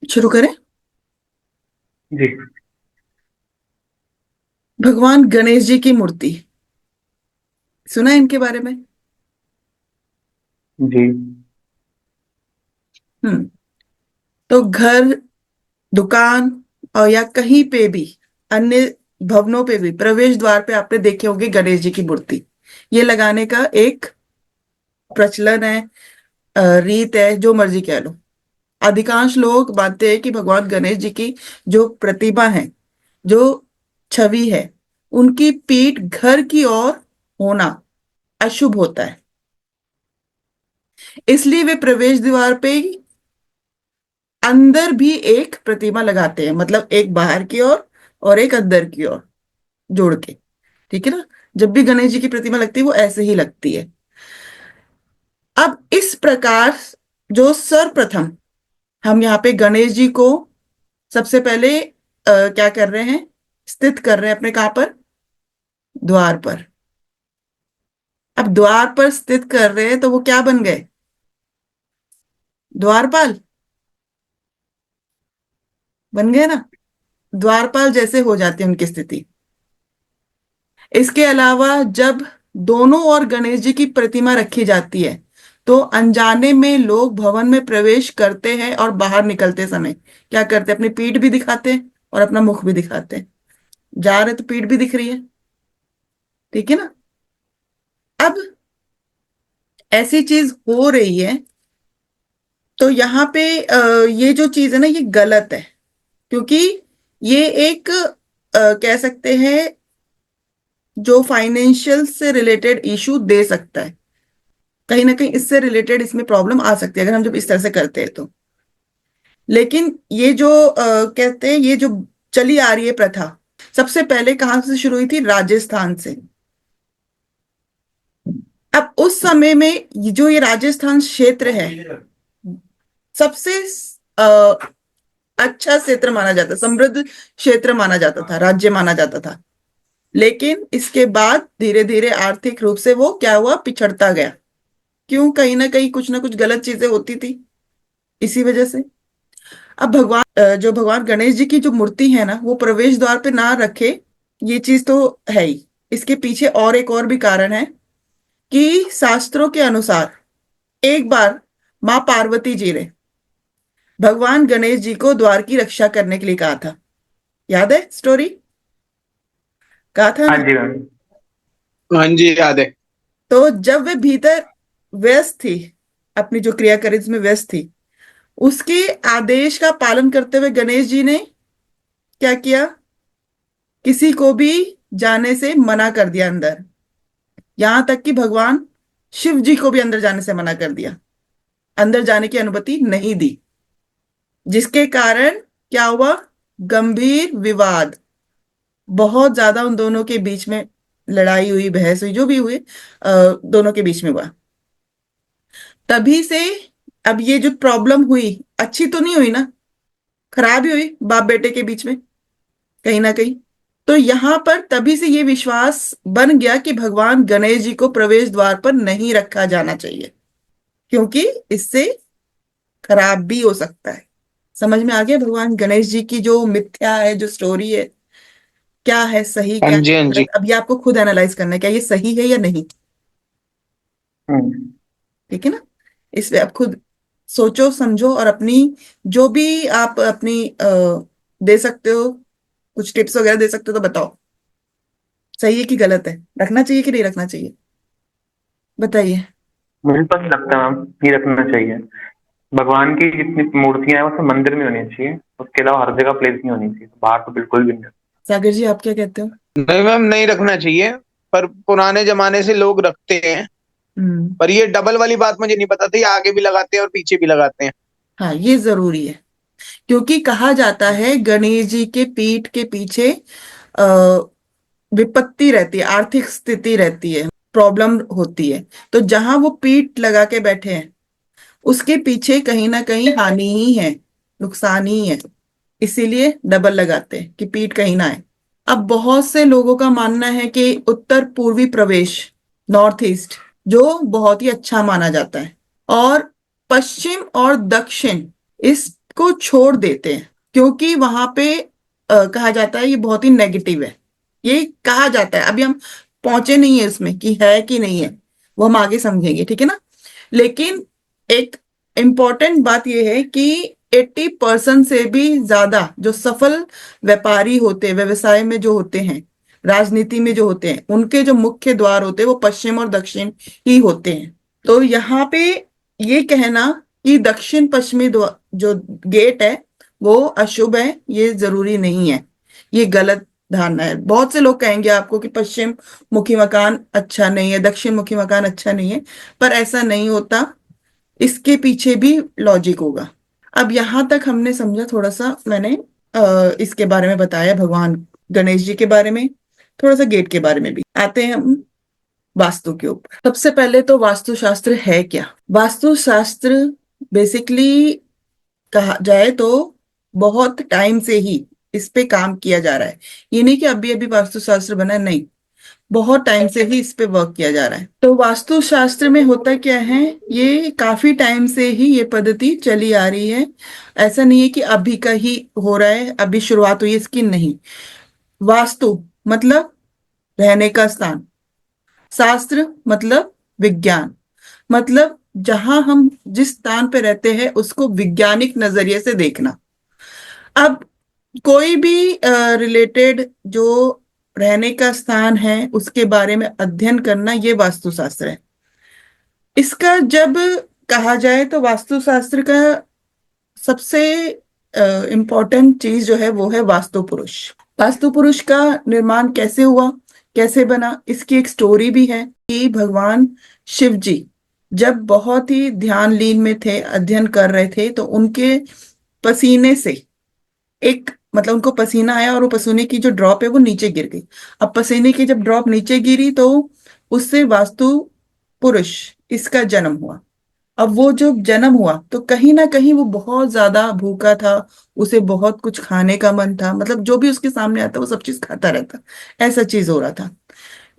शुरू करें। जी। भगवान गणेश जी की मूर्ति सुना है इनके बारे में? जी। हम्म। तो घर, दुकान और या कहीं पे भी, अन्य भवनों पे भी प्रवेश द्वार पे आपने देखे होंगे गणेश जी की मूर्ति। ये लगाने का एक प्रचलन है, रीत है, जो मर्जी कह लो। अधिकांश लोग मानते हैं कि भगवान गणेश जी की जो प्रतिमा है, जो छवि है, उनकी पीठ घर की ओर होना अशुभ होता है। इसलिए वे प्रवेश द्वार पे अंदर भी एक प्रतिमा लगाते हैं, मतलब एक बाहर की ओर और एक अंदर की ओर जोड़ के। ठीक है ना? जब भी गणेश जी की प्रतिमा लगती है वो ऐसे ही लगती है। अब इस प्रकार जो सर्वप्रथम हम यहाँ पे गणेश जी को सबसे पहले क्या कर रहे हैं, स्थित कर रहे हैं अपने कहाँ पर, द्वार पर। अब द्वार पर स्थित कर रहे हैं तो वो क्या बन गए, द्वारपाल बन गए ना। द्वारपाल जैसे हो जाती है उनकी स्थिति। इसके अलावा जब दोनों ओर गणेश जी की प्रतिमा रखी जाती है तो अनजाने में लोग भवन में प्रवेश करते हैं और बाहर निकलते समय क्या करते हैं, अपनी पीठ भी दिखाते हैं और अपना मुख भी दिखाते हैं। जा रहे तो पीठ भी दिख रही है। ठीक है ना? अब ऐसी चीज हो रही है तो यहाँ पे ये जो चीज है ना, ये गलत है। क्योंकि ये एक कह सकते हैं जो फाइनेंशियल से रिलेटेड इशू दे सकता है। कहीं ना कहीं इससे रिलेटेड इसमें प्रॉब्लम आ सकती है अगर हम जब इस तरह से करते हैं तो। लेकिन ये जो कहते हैं, ये जो चली आ रही है प्रथा, सबसे पहले कहाँ से शुरू हुई थी, राजस्थान से। अब उस समय में जो ये राजस्थान क्षेत्र है, सबसे अ, अच्छा क्षेत्र माना जाता, समृद्ध क्षेत्र माना जाता था, राज्य माना जाता था। लेकिन इसके बाद धीरे धीरे आर्थिक रूप से वो क्या हुआ, पिछड़ता गया। क्यों? कहीं ना कुछ गलत चीजें होती थी, इसी वजह से। अब भगवान जो भगवान गणेश जी की जो मूर्ति है ना, वो प्रवेश द्वार पे ना रखे, ये चीज तो है ही। इसके पीछे और एक और भी कारण है कि शास्त्रों के अनुसार एक बार माँ पार्वती जी ने भगवान गणेश जी को द्वार की रक्षा करने के लिए कहा था। याद है स्टोरी? कहा था हाँ ना? जी मैम। हाँ जी, याद है। तो जब वे भीतर व्यस्त थी, अपनी जो क्रिया करे इसमें व्यस्त थी, उसके आदेश का पालन करते हुए गणेश जी ने क्या किया, किसी को भी जाने से मना कर दिया अंदर। यहां तक कि भगवान शिव जी को भी अंदर जाने से मना कर दिया, अंदर जाने की अनुमति नहीं दी। जिसके कारण क्या हुआ, गंभीर विवाद, बहुत ज्यादा उन दोनों के बीच में लड़ाई हुई, बहस हुई, जो भी हुई दोनों के बीच में हुआ। तभी से अब ये जो प्रॉब्लम हुई, अच्छी तो नहीं हुई ना, खराब ही हुई बाप बेटे के बीच में कहीं ना कहीं। तो यहां पर तभी से ये विश्वास बन गया कि भगवान गणेश जी को प्रवेश द्वार पर नहीं रखा जाना चाहिए, क्योंकि इससे खराब भी हो सकता है। समझ में आ गया भगवान गणेश जी की जो मिथ्या है, जो स्टोरी है, क्या है सही, हाँ क्या जी, हाँ है जी। गलत। अब ये आपको खुद एनालाइज करना है, क्या ये सही है या नहीं। हम्म। ठीक है ना? इसलिए आप खुद सोचो समझो और अपनी जो भी आप अपनी दे सकते हो, कुछ टिप्स वगैरह दे सकते हो तो बताओ, सही है कि गलत है, रखना चाहिए कि नहीं रखना चाहिए, बताइए। मुझे तो नहीं लगता मैम, नहीं रखना चाहिए। भगवान की जितनी मूर्तियां हैं वो सब मंदिर में होनी चाहिए, उसके अलावा हर जगह प्लेस नहीं होनी चाहिए, बाहर तो बिल्कुल भी नहीं। सागर जी आप क्या कहते हो? नहीं मैम, नहीं रखना चाहिए। पर पुराने जमाने से लोग रखते हैं। हम्म। पर ये डबल वाली बात मुझे नहीं पता थी, आगे भी लगाते हैं और पीछे भी लगाते हैं। हाँ, ये जरूरी है। क्योंकि कहा जाता है गणेश जी के पीठ के पीछे आ, विपत्ति रहती है, आर्थिक स्थिति रहती है, प्रॉब्लम होती है। तो जहां वो पीठ लगा के बैठे हैं उसके पीछे कहीं ना कहीं हानि ही है, नुकसान ही है। इसीलिए डबल लगाते हैं कि पीठ कहीं ना आए। अब बहुत से लोगों का मानना है कि उत्तर पूर्वी प्रवेश, नॉर्थ ईस्ट, जो बहुत ही अच्छा माना जाता है, और पश्चिम और दक्षिण, इस को छोड़ देते हैं, क्योंकि वहां पे कहा जाता है ये बहुत ही नेगेटिव है। ये कहा जाता है, अभी हम पहुंचे नहीं है उसमें कि है कि नहीं है, वो हम आगे समझेंगे, ठीक है ना। लेकिन एक इम्पॉर्टेंट बात यह है कि 80% से भी ज्यादा जो सफल व्यापारी होते हैं, व्यवसाय में जो होते हैं, राजनीति में जो होते हैं, उनके जो मुख्य द्वार होते हैं वो पश्चिम और दक्षिण ही होते हैं। तो यहाँ पे ये कहना कि दक्षिण पश्चिमी जो गेट है वो अशुभ है, ये जरूरी नहीं है, ये गलत धारणा है। बहुत से लोग कहेंगे आपको कि पश्चिम मुखी मकान अच्छा नहीं है, दक्षिण मुखी मकान अच्छा नहीं है, पर ऐसा नहीं होता, इसके पीछे भी लॉजिक होगा। अब यहां तक हमने समझा, थोड़ा सा मैंने इसके बारे में बताया, भगवान गणेश जी के बारे में, थोड़ा सा गेट के बारे में भी। आते हैं हम वास्तु के ऊपर। सबसे पहले तो वास्तुशास्त्र है क्या? वास्तुशास्त्र बेसिकली कहा जाए तो बहुत टाइम से ही इस पे काम किया जा रहा है। ये नहीं कि अभी अभी वास्तुशास्त्र बना है, नहीं, बहुत टाइम से ही इस पे वर्क किया जा रहा है। तो वास्तुशास्त्र में होता क्या है, ये काफी टाइम से ही ये पद्धति चली आ रही है। ऐसा नहीं है कि अभी का ही हो रहा है, अभी शुरुआत हुई है इसकी, नहीं। वास्तु मतलब रहने का स्थान, शास्त्र मतलब विज्ञान, मतलब जहां हम जिस स्थान पे रहते हैं उसको वैज्ञानिक नजरिए से देखना। अब कोई भी रिलेटेड जो रहने का स्थान है उसके बारे में अध्ययन करना, ये वास्तुशास्त्र है। इसका जब कहा जाए तो वास्तुशास्त्र का सबसे इम्पोर्टेंट चीज जो है वो है वास्तु पुरुष। वास्तु पुरुष का निर्माण कैसे हुआ, कैसे बना, इसकी एक स्टोरी भी है कि भगवान शिव जी जब बहुत ही ध्यान लीन में थे, अध्ययन कर रहे थे, तो उनके पसीने से एक, मतलब उनको पसीना आया और वो पसीने की जो ड्रॉप है वो नीचे गिर गई। अब पसीने की जब ड्रॉप नीचे गिरी तो उससे वास्तु पुरुष इसका जन्म हुआ। अब वो जो जन्म हुआ तो कहीं ना कहीं वो बहुत ज्यादा भूखा था, उसे बहुत कुछ खाने का मन था, मतलब जो भी उसके सामने आता वो सब चीज खाता रहता, ऐसा चीज हो रहा था।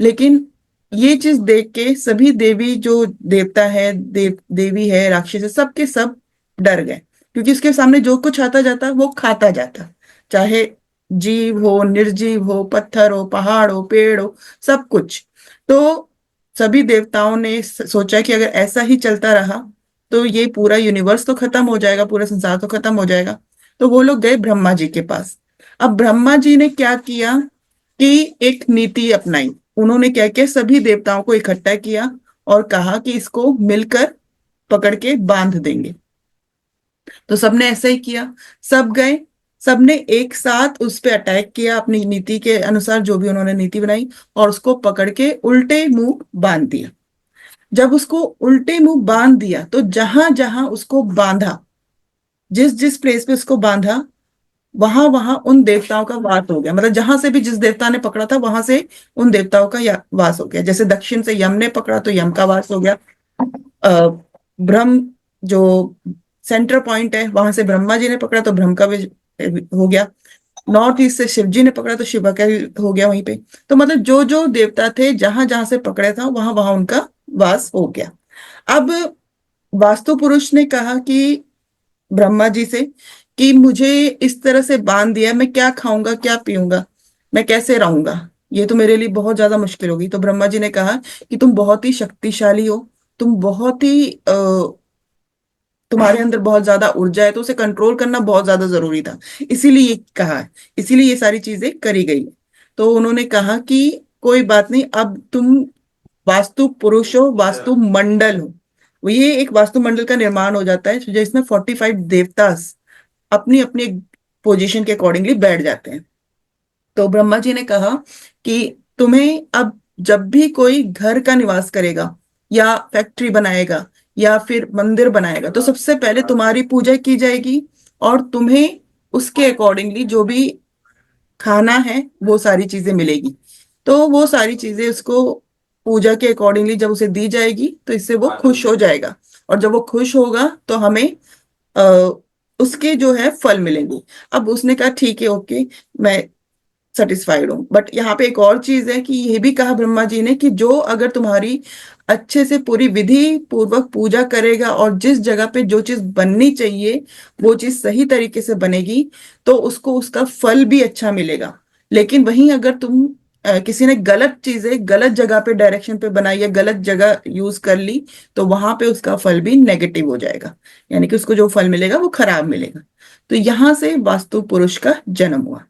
लेकिन ये चीज देख के सभी देवी जो देवता है, देवी है, राक्षस है, सब के सब डर गए, क्योंकि उसके सामने जो कुछ आता जाता वो खाता जाता, चाहे जीव हो, निर्जीव हो, पत्थर हो, पहाड़ हो, पेड़ हो, सब कुछ। तो सभी देवताओं ने सोचा कि अगर ऐसा ही चलता रहा तो ये पूरा यूनिवर्स तो खत्म हो जाएगा, पूरा संसार तो खत्म हो जाएगा। तो वो लोग गए ब्रह्मा जी के पास। अब ब्रह्मा जी ने क्या किया कि एक नीति अपनाई। उन्होंने क्या किया, सभी देवताओं को इकट्ठा किया और कहा कि इसको मिलकर पकड़ के बांध देंगे। तो सबने ऐसा ही किया, सब गए, सबने एक साथ उस पे अटैक किया अपनी नीति के अनुसार, जो भी उन्होंने नीति बनाई, और उसको पकड़ के उल्टे मुंह बांध दिया। जब उसको उल्टे मुंह बांध दिया तो जहां जहां उसको बांधा, जिस जिस प्लेस पे उसको बांधा, वहां वहां उन देवताओं का वास हो गया। मतलब जहां से भी जिस देवता ने पकड़ा था वहां से उन देवताओं का वास हो गया। जैसे दक्षिण से यम ने पकड़ा तो यम का वास हो गया, ब्रह्म जो सेंटर पॉइंट है वहां से ब्रह्मा जी ने पकड़ा तो ब्रह्म का भी हो गया। नॉर्थ ईस्ट से शिव जी ने पकड़ा तो शिवा का भी हो गया वहीं पे। तो मतलब जो जो देवता थे जहां जहां से पकड़े था वहां वहां उनका वास हो गया। अब वास्तु पुरुष ने कहा कि ब्रह्मा जी से कि मुझे इस तरह से बांध दिया, मैं क्या खाऊंगा, क्या पीऊंगा, मैं कैसे रहूंगा, ये तो मेरे लिए बहुत ज्यादा मुश्किल होगी। तो ब्रह्मा जी ने कहा कि तुम बहुत ही शक्तिशाली हो, तुम बहुत ही तुम्हारे अंदर बहुत ज्यादा ऊर्जा है, तो उसे कंट्रोल करना बहुत ज्यादा जरूरी था, इसीलिए ये कहा है, इसीलिए ये सारी चीजें करी गई। तो उन्होंने कहा कि कोई बात नहीं, अब तुम वास्तु पुरुष हो, वास्तु मंडल हो। वो ये एक वास्तु मंडल का निर्माण हो जाता है जिसमें 45 देवतास अपनी अपनी पोजीशन के अकॉर्डिंगली बैठ जाते हैं। तो ब्रह्मा जी ने कहा कि तुम्हें अब जब भी कोई घर का निवास करेगा या फैक्ट्री बनाएगा या फिर मंदिर बनाएगा तो सबसे पहले तुम्हारी पूजा की जाएगी, और तुम्हें उसके अकॉर्डिंगली जो भी खाना है वो सारी चीजें मिलेगी। तो वो सारी चीजें उसको पूजा के अकॉर्डिंगली जब उसे दी जाएगी तो इससे वो खुश हो जाएगा, और जब वो खुश होगा तो हमें उसके जो है फल मिलेंगे। अब उसने कहा ठीक है, ओके, मैं सेटिस्फाइड हूं। बट यहाँ पे एक और चीज है कि ये भी कहा ब्रह्मा जी ने कि जो अगर तुम्हारी अच्छे से पूरी विधि पूर्वक पूजा करेगा और जिस जगह पे जो चीज बननी चाहिए वो चीज सही तरीके से बनेगी तो उसको उसका फल भी अच्छा मिलेगा। लेकिन वहीं अगर तुम किसी ने गलत चीजें गलत जगह पे डायरेक्शन पे बनाई या गलत जगह यूज कर ली तो वहां पे उसका फल भी नेगेटिव हो जाएगा, यानी कि उसको जो फल मिलेगा वो खराब मिलेगा। तो यहां से वास्तु पुरुष का जन्म हुआ।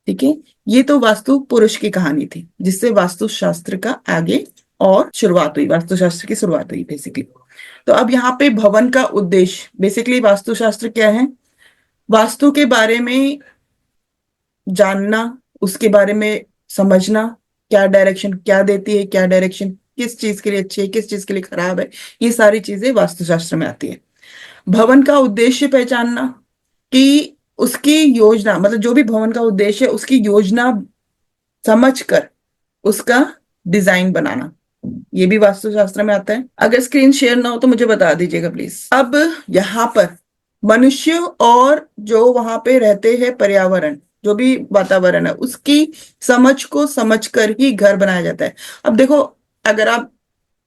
ठीक है, ये तो वास्तु पुरुष की कहानी थी जिससे वास्तुशास्त्र का आगे और शुरुआत हुई, वास्तुशास्त्र की शुरुआत हुई बेसिकली। तो अब यहाँ पे भवन का उद्देश्य, बेसिकली वास्तुशास्त्र क्या है? वास्तु के बारे में जानना, उसके बारे में समझना, क्या डायरेक्शन क्या देती है, क्या डायरेक्शन किस चीज के लिए अच्छी है, किस चीज के लिए खराब है, ये सारी चीजें वास्तुशास्त्र में आती है। भवन का उद्देश्य पहचानना कि उसकी योजना, मतलब जो भी भवन का उद्देश्य है उसकी योजना समझकर उसका डिजाइन बनाना, ये भी वास्तुशास्त्र में आता है। अगर स्क्रीन शेयर ना हो तो मुझे बता दीजिएगा प्लीज। अब यहाँ पर मनुष्य और जो वहां पे रहते हैं पर्यावरण, जो भी वातावरण है उसकी समझ को समझकर ही घर बनाया जाता है। अब देखो, अगर आप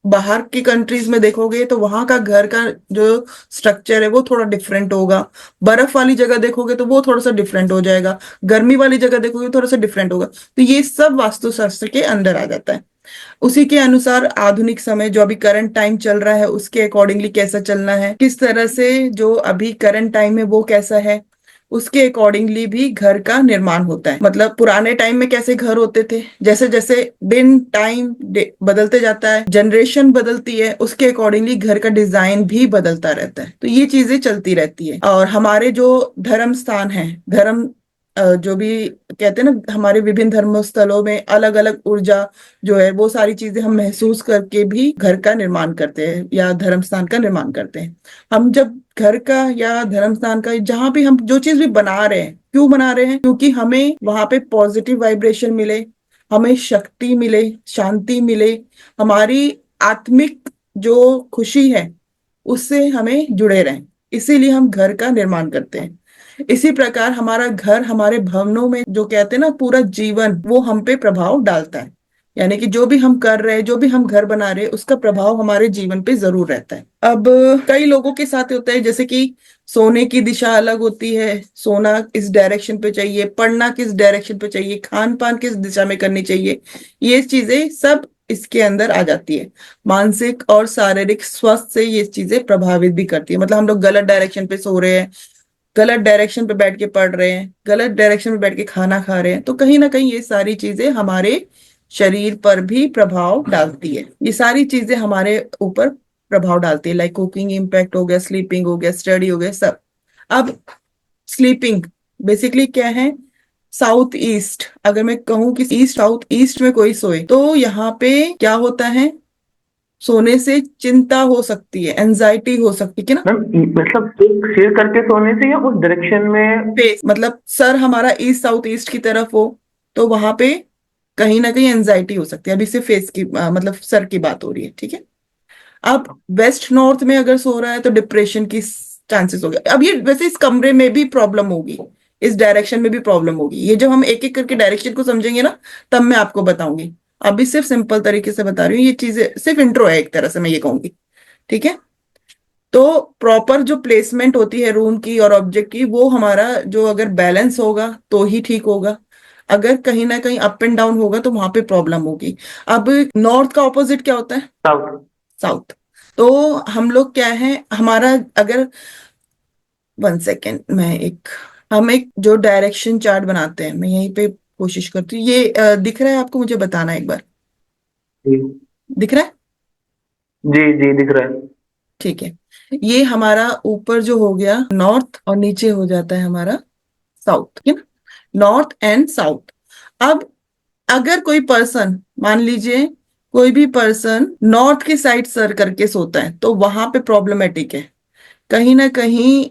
बाहर की कंट्रीज में देखोगे तो वहां का घर का जो स्ट्रक्चर है वो थोड़ा डिफरेंट होगा। बर्फ वाली जगह देखोगे तो वो थोड़ा सा डिफरेंट हो जाएगा, गर्मी वाली जगह देखोगे थोड़ा सा डिफरेंट होगा। तो ये सब वास्तुशास्त्र के अंदर आ जाता है। उसी के अनुसार आधुनिक समय जो अभी करंट टाइम चल रहा है उसके अकॉर्डिंगली कैसा चलना है, किस तरह से जो अभी करंट टाइम है वो कैसा है, उसके अकॉर्डिंगली भी घर का निर्माण होता है। मतलब पुराने टाइम में कैसे घर होते थे, जैसे जैसे दिन टाइम बदलते जाता है, जनरेशन बदलती है, उसके अकॉर्डिंगली घर का डिजाइन भी बदलता रहता है। तो ये चीजें चलती रहती है। और हमारे जो धर्म स्थान है, धर्म जो भी कहते हैं ना, हमारे विभिन्न धर्म स्थलों में अलग अलग ऊर्जा जो है वो सारी चीजें हम महसूस करके भी घर का निर्माण करते हैं या धर्म स्थान का निर्माण करते हैं। हम जब घर का या धर्म स्थान का जहां भी हम जो चीज भी बना रहे हैं, क्यों बना रहे हैं? क्योंकि हमें वहां पे पॉजिटिव वाइब्रेशन मिले, हमें शक्ति मिले, शांति मिले, हमारी आत्मिक जो खुशी है उससे हमें जुड़े रहें, इसीलिए हम घर का निर्माण करते हैं। इसी प्रकार हमारा घर, हमारे भवनों में जो कहते हैं ना पूरा जीवन, वो हम पे प्रभाव डालता है। यानी कि जो भी हम कर रहे हैं, जो भी हम घर बना रहे हैं, उसका प्रभाव हमारे जीवन पे जरूर रहता है। अब कई लोगों के साथ होता है जैसे कि सोने की दिशा अलग होती है, सोना किस डायरेक्शन पे चाहिए, पढ़ना किस डायरेक्शन पे चाहिए, खान पान किस दिशा में करनी चाहिए, ये चीजें सब इसके अंदर आ जाती है। मानसिक और शारीरिक स्वास्थ्य से ये चीजें प्रभावित भी करती है। मतलब हम लोग गलत डायरेक्शन पे सो रहे हैं, गलत डायरेक्शन पे बैठ के पढ़ रहे हैं, गलत डायरेक्शन पे बैठ के खाना खा रहे हैं, तो कहीं ना कहीं ये सारी चीजें हमारे शरीर पर भी प्रभाव डालती है। ये सारी चीजें हमारे ऊपर प्रभाव डालती है, लाइक कुकिंग इम्पैक्ट हो गया, स्लीपिंग हो गया, स्टडी हो गया, सब। अब स्लीपिंग बेसिकली क्या है? साउथ ईस्ट, अगर मैं कहूँ कि ईस्ट साउथ ईस्ट में कोई सोए तो यहाँ पे क्या होता है? सोने से चिंता हो सकती है, एंजाइटी हो सकती है ना। मैम मतलब एक शेयर करके सोने से या उस डायरेक्शन में? फेस मतलब सर हमारा ईस्ट साउथ ईस्ट की तरफ हो तो वहां पे कहीं ना कहीं एंजाइटी हो सकती है। अभी से फेस की मतलब सर की बात हो रही है, ठीक है। अब वेस्ट नॉर्थ में अगर सो रहा है तो डिप्रेशन की चांसेस हो गए। अब ये वैसे इस कमरे में भी प्रॉब्लम होगी, इस डायरेक्शन में भी प्रॉब्लम होगी। ये जब हम एक एक करके डायरेक्शन को समझेंगे ना तब मैं आपको बताऊंगी। अभी सिर्फ सिंपल तरीके से बता रही हूँ, ये चीजें सिर्फ इंट्रो है एक तरह से, मैं ये कहूंगी, ठीक है। तो प्रॉपर जो प्लेसमेंट होती है रूम की और ऑब्जेक्ट की, वो हमारा जो अगर बैलेंस होगा तो ही ठीक होगा। अगर कहीं ना कहीं अप एंड डाउन होगा तो वहां पे प्रॉब्लम होगी। अब नॉर्थ का ऑपोजिट क्या होता है? साउथ। साउथ। तो हम लोग क्या है, हमारा अगर 1 सेकेंड, हम एक जो डायरेक्शन चार्ट बनाते हैं, मैं यहीं पे कोशिश करती हूँ। ये दिख रहा है आपको? मुझे बताना एक बार, जी दिख रहा है? जी जी दिख रहा है। ठीक है। ये हमारा ऊपर जो हो गया नॉर्थ और नीचे हो जाता है हमारा साउथ, है ना, नॉर्थ एंड साउथ। अब अगर कोई पर्सन, मान लीजिए कोई भी पर्सन नॉर्थ की साइड सर करके सोता है तो वहां पे प्रॉब्लमेटिक है, कहीं ना कहीं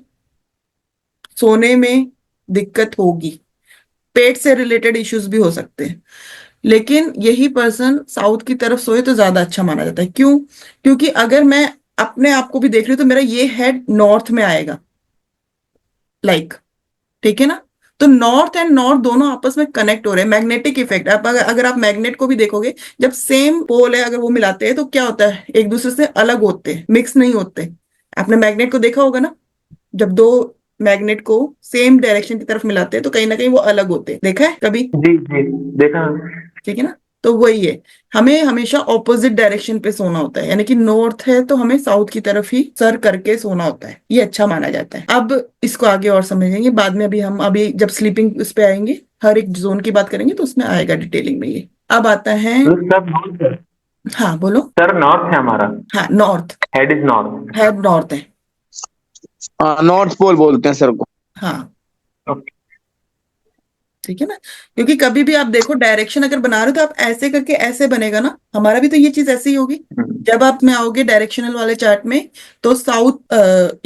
सोने में दिक्कत होगी, पेट से रिलेटेड इश्यूज भी हो सकते हैं। लेकिन यही पर्सन साउथ की तरफ सोए तो ज्यादा अच्छा माना जाता है। क्यों? क्योंकि अगर मैं अपने आप को भी देख रही हूँ तो मेरा ये हेड नॉर्थ में आएगा, लाइक, ठीक है ना। तो नॉर्थ एंड नॉर्थ दोनों आपस में कनेक्ट हो रहे हैं, मैग्नेटिक इफेक्ट। आप अगर आप मैग्नेट को भी देखोगे, जब सेम पोल है अगर वो मिलाते हैं तो क्या होता है, एक दूसरे से अलग होते हैं, मिक्स नहीं होते। आपने मैग्नेट को देखा होगा ना, जब दो मैग्नेट को सेम डायरेक्शन की तरफ मिलाते हैं तो कहीं ना कहीं वो अलग होते हैं, देखा है कभी? जी जी, देखा। ठीक है ना? तो वही है, हमें हमेशा ऑपोजिट डायरेक्शन पे सोना होता है, यानी कि नॉर्थ है तो हमें साउथ की तरफ ही सर करके सोना होता है, ये अच्छा माना जाता है। अब इसको आगे और समझेंगे बाद में, अभी जब स्लीपिंग उस पे आएंगे, हर एक जोन की बात करेंगे तो उसमें आएगा डिटेलिंग में ये। अब आता है, मतलब सर नॉर्थ है। हाँ बोलो। सर नॉर्थ है हमारा। हाँ नॉर्थ हेड इज नॉर्थ। है, नॉर्थ है। नॉर्थ पोल बोलते हैं सर को। हाँ ओके। ठीक है ना, क्योंकि कभी भी आप देखो डायरेक्शन अगर बना रहे हो तो आप ऐसे करके ऐसे बनेगा ना, हमारा भी तो ये चीज ऐसे ही होगी। जब आप में आओगे डायरेक्शनल वाले चार्ट में, तो साउथ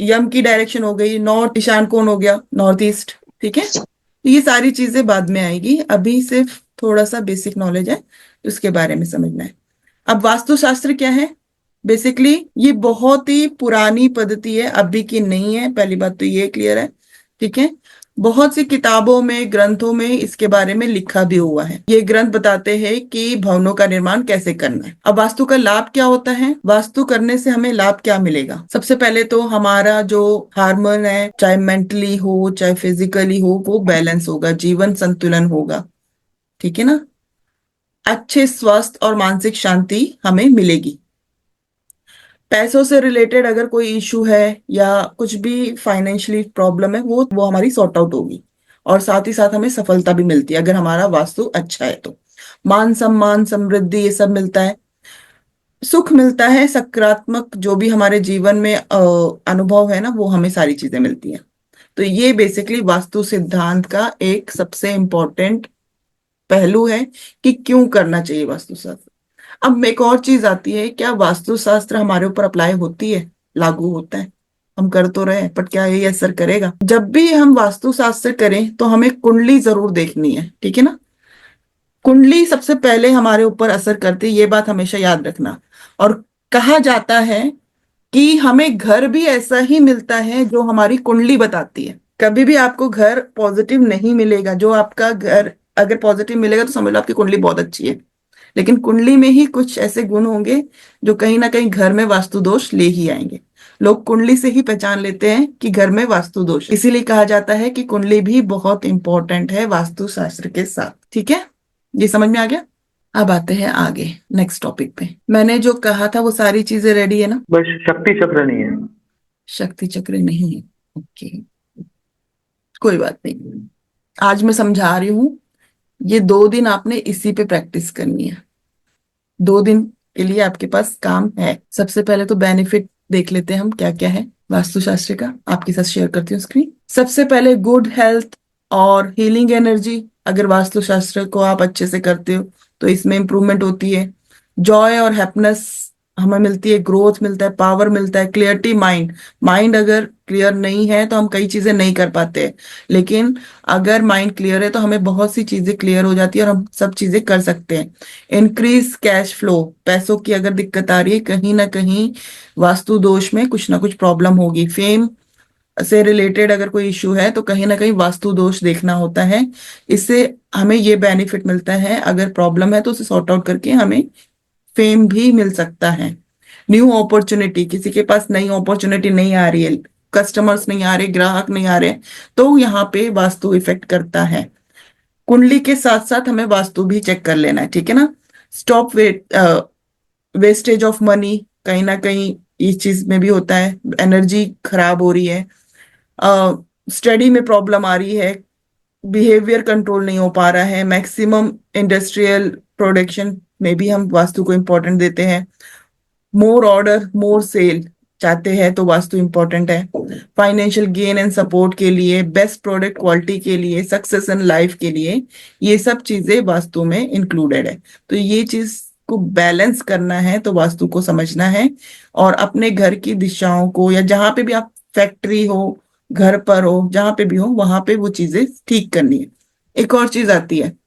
यम की डायरेक्शन हो गई, नॉर्थ ईशान कोण हो गया, नॉर्थ ईस्ट। ठीक है, तो ये सारी चीजें बाद में आएगी, अभी सिर्फ थोड़ा सा बेसिक नॉलेज है उसके बारे में समझना है। अब वास्तुशास्त्र क्या है? बेसिकली ये बहुत ही पुरानी पद्धति है, अभी की नहीं है, पहली बात तो ये क्लियर है। ठीक है, बहुत सी किताबों में, ग्रंथों में इसके बारे में लिखा भी हुआ है। ये ग्रंथ बताते हैं कि भवनों का निर्माण कैसे करना है। अब वास्तु का लाभ क्या होता है? वास्तु करने से हमें लाभ क्या मिलेगा? सबसे पहले तो हमारा जो हार्मोन है, चाहे मेंटली हो चाहे फिजिकली हो, वो बैलेंस होगा, जीवन संतुलन होगा। ठीक है ना, अच्छे स्वास्थ्य और मानसिक शांति हमें मिलेगी। पैसों से रिलेटेड अगर कोई इशू है या कुछ भी फाइनेंशियली प्रॉब्लम है, वो हमारी सॉर्ट आउट होगी, और साथ ही साथ हमें सफलता भी मिलती है अगर हमारा वास्तु अच्छा है तो। मान सम्मान समृद्धि ये सब मिलता है, सुख मिलता है, सकारात्मक जो भी हमारे जीवन में अनुभव है ना, वो हमें सारी चीजें मिलती हैं। तो ये बेसिकली वास्तु सिद्धांत का एक सबसे इम्पोर्टेंट पहलू है कि क्यों करना चाहिए वास्तुशास्त्र। अब एक और चीज आती है, क्या वास्तुशास्त्र हमारे ऊपर अप्लाई होती है, लागू होता है? हम कर तो रहे हैं, पर क्या ये असर करेगा? जब भी हम वास्तुशास्त्र करें तो हमें कुंडली जरूर देखनी है, ठीक है ना। कुंडली सबसे पहले हमारे ऊपर असर करती है, ये बात हमेशा याद रखना। और कहा जाता है कि हमें घर भी ऐसा ही मिलता है जो हमारी कुंडली बताती है। कभी भी आपको घर पॉजिटिव नहीं मिलेगा, जो आपका घर अगर पॉजिटिव मिलेगा तो समझ लो आपकी कुंडली बहुत अच्छी है, लेकिन कुंडली में ही कुछ ऐसे गुण होंगे जो कहीं ना कहीं घर में वास्तु दोष ले ही आएंगे। लोग कुंडली से ही पहचान लेते हैं कि घर में वास्तु दोष है। इसीलिए कहा जाता है कि कुंडली भी बहुत इंपॉर्टेंट है वास्तु शास्त्र के साथ। ठीक है, ये समझ में आ गया? अब आते हैं आगे नेक्स्ट टॉपिक पे। मैंने जो कहा था वो सारी चीजें रेडी है ना? बस शक्ति चक्र नहीं है। शक्ति चक्र नहीं है, ओके, कोई बात नहीं, आज मैं समझा रही हूँ। ये 2 दिन आपने इसी पे प्रैक्टिस करनी है, 2 दिन के लिए आपके पास काम है। सबसे पहले तो बेनिफिट देख लेते हैं हम क्या क्या है वास्तुशास्त्र का, आपके साथ शेयर करती हूँ स्क्रीन। सबसे पहले गुड हेल्थ और हीलिंग एनर्जी, अगर वास्तुशास्त्र को आप अच्छे से करते हो तो इसमें इंप्रूवमेंट होती है। जॉय और हैप्पीनेस हमें मिलती है, ग्रोथ मिलता है, पावर मिलता है, क्लियरिटी माइंड, माइंड अगर क्लियर नहीं है तो हम कई चीजें नहीं कर पाते हैं, लेकिन अगर माइंड क्लियर है तो हमें बहुत सी चीजें क्लियर हो जाती है और हम सब चीजें कर सकते हैं। इंक्रीज कैश फ्लो, पैसों की अगर दिक्कत आ रही है, कहीं ना कहीं वास्तु दोष में कुछ ना कुछ प्रॉब्लम होगी। फेम से रिलेटेड अगर कोई इश्यू है तो कहीं ना कहीं वास्तु दोष देखना होता है, इससे हमें ये बेनिफिट मिलता है। अगर प्रॉब्लम है तो उसे सॉर्ट आउट करके हमें फेम भी मिल सकता है। न्यू अपॉर्चुनिटी, किसी के पास नई अपॉर्चुनिटी नहीं आ रही है, कस्टमर्स नहीं आ रहे, ग्राहक नहीं आ रहे, तो यहाँ पे वास्तु इफेक्ट करता है। कुंडली के साथ साथ हमें वास्तु भी चेक कर लेना है, ठीक है ना। स्टॉप वेस्टेज ऑफ मनी, कहीं ना कहीं इस चीज में भी होता है, एनर्जी खराब हो रही है, स्टडी में प्रॉब्लम आ रही है, बिहेवियर कंट्रोल नहीं हो पा रहा है, मैक्सिमम इंडस्ट्रियल प्रोडक्शन में भी हम वास्तु को इम्पोर्टेंट देते हैं, मोर ऑर्डर मोर सेल चाहते हैं तो वास्तु इंपॉर्टेंट है, फाइनेंशियल गेन एंड सपोर्ट के लिए, बेस्ट प्रोडक्ट क्वालिटी के लिए, सक्सेस इन लाइफ के लिए, ये सब चीजें वास्तु में इंक्लूडेड है। तो ये चीज को बैलेंस करना है तो वास्तु को समझना है, और अपने घर की दिशाओं को, या जहां पे भी आप, फैक्ट्री हो, घर पर हो, जहां पे भी हो, वहां पे वो चीजें ठीक करनी है। एक और चीज आती है,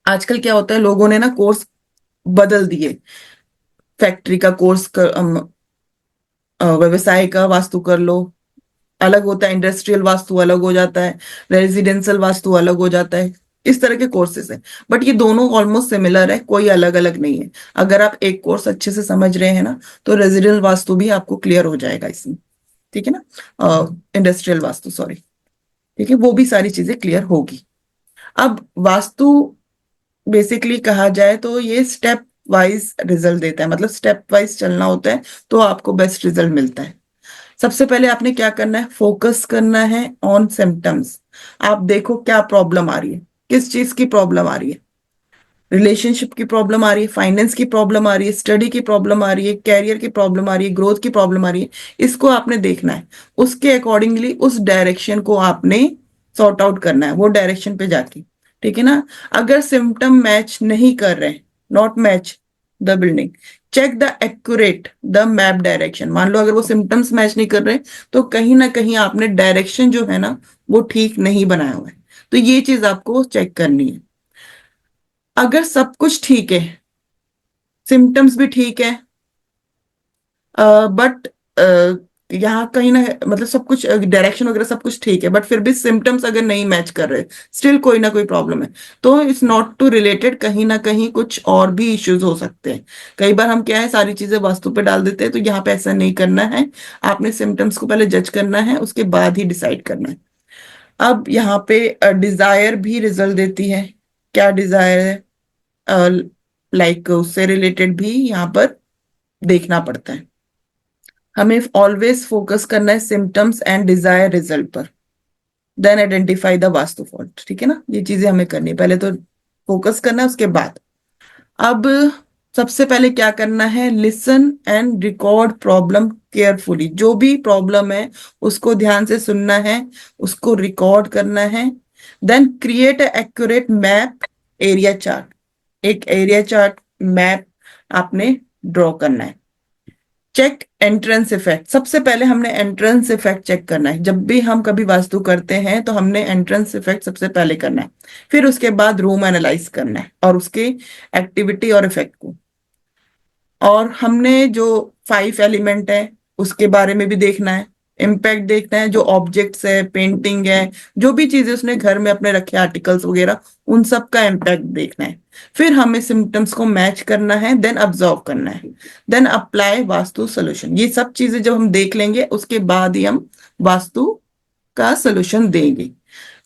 आजकल क्या होता है, लोगों ने ना कोर्स बदल दिए, फैक्ट्री का कोर्स कर, व्यवसाय का वास्तु कर लो, अलग होता है, इंडस्ट्रियल वास्तु अलग हो जाता है, रेजिडेंशियल वास्तु अलग हो जाता है, इस तरह के कोर्सेज हैं। बट ये दोनों ऑलमोस्ट सिमिलर है, कोई अलग अलग नहीं है। अगर आप एक कोर्स अच्छे से समझ रहे हैं ना, तो रेजिडेंशियल वास्तु भी आपको क्लियर हो जाएगा इसमें, ठीक है ना, इंडस्ट्रियल वास्तु, सॉरी, ठीक है, वो भी सारी चीजें क्लियर होगी। अब वास्तु बेसिकली कहा जाए तो ये स्टेप वाइज रिजल्ट देता है, मतलब स्टेप वाइज चलना होता है तो आपको बेस्ट रिजल्ट मिलता है। सबसे पहले आपने क्या करना है, फोकस करना है ऑन सिम्टम्स। आप देखो क्या प्रॉब्लम आ रही है, किस चीज की प्रॉब्लम आ रही है, रिलेशनशिप की प्रॉब्लम आ रही है, फाइनेंस की प्रॉब्लम आ रही है, स्टडी की प्रॉब्लम आ रही है, कैरियर की प्रॉब्लम आ रही है, ग्रोथ की प्रॉब्लम आ रही है। इसको आपने देखना है, उसके अकॉर्डिंगली उस डायरेक्शन को आपने सॉर्ट आउट करना है, वो डायरेक्शन पे जाके, ठीक है ना। अगर सिम्टम मैच नहीं कर रहे, not match the building, check the accurate the map direction. मान लो अगर वो सिम्टम्स मैच नहीं कर रहे, तो कहीं ना कहीं आपने डायरेक्शन जो है ना वो ठीक नहीं बनाया हुआ है, तो ये चीज आपको चेक करनी है। अगर सब कुछ ठीक है, सिम्टम्स भी ठीक है, बट यहाँ कहीं ना, मतलब सब कुछ डायरेक्शन वगैरह सब कुछ ठीक है, बट फिर भी सिम्टम्स अगर नहीं मैच कर रहे, स्टिल कोई ना कोई प्रॉब्लम है, तो इट्स नॉट टू रिलेटेड, कहीं ना कहीं कुछ और भी इश्यूज हो सकते हैं। कई बार हम क्या है, सारी चीजें वास्तु पे डाल देते हैं, तो यहाँ पे ऐसा नहीं करना है। आपने सिम्टम्स को पहले जज करना है, उसके बाद ही डिसाइड करना है। अब यहाँ पे डिजायर भी रिजल्ट देती है। क्या डिजायर है, लाइक उससे रिलेटेड भी यहाँ पर देखना पड़ता है। हमें ऑलवेज फोकस करना है सिम्टम्स एंड डिजायर रिजल्ट पर, then identify the vastu fault, ठीक है ना। ये चीजें हमें करनी है, पहले तो फोकस करना है, उसके बाद। अब सबसे पहले क्या करना है, listen and record problem carefully. जो भी प्रॉब्लम है उसको ध्यान से सुनना है, उसको रिकॉर्ड करना है। Then create accurate map, area chart, एक एरिया चार्ट मैप आपने ड्रॉ करना है। चेक एंट्रेंस इफेक्ट, सबसे पहले हमने एंट्रेंस इफेक्ट चेक करना है। जब भी हम कभी वास्तु करते हैं तो हमने एंट्रेंस इफेक्ट सबसे पहले करना है, फिर उसके बाद रूम एनालाइज करना है और उसके एक्टिविटी और इफेक्ट को। और हमने जो 5 एलिमेंट है उसके बारे में भी देखना है, इम्पैक्ट देखना है, जो ऑब्जेक्ट्स है, पेंटिंग है, जो भी चीजें उसने घर में अपने रखे, आर्टिकल्स वगैरह, उन सब का इम्पैक्ट देखना है। फिर हमें सिम्टम्स को मैच करना है, देन ऑब्जर्व करना है, देन अप्लाई वास्तु सोल्यूशन। ये सब चीजें जब हम देख लेंगे उसके बाद ही हम वास्तु का सोल्यूशन देंगे।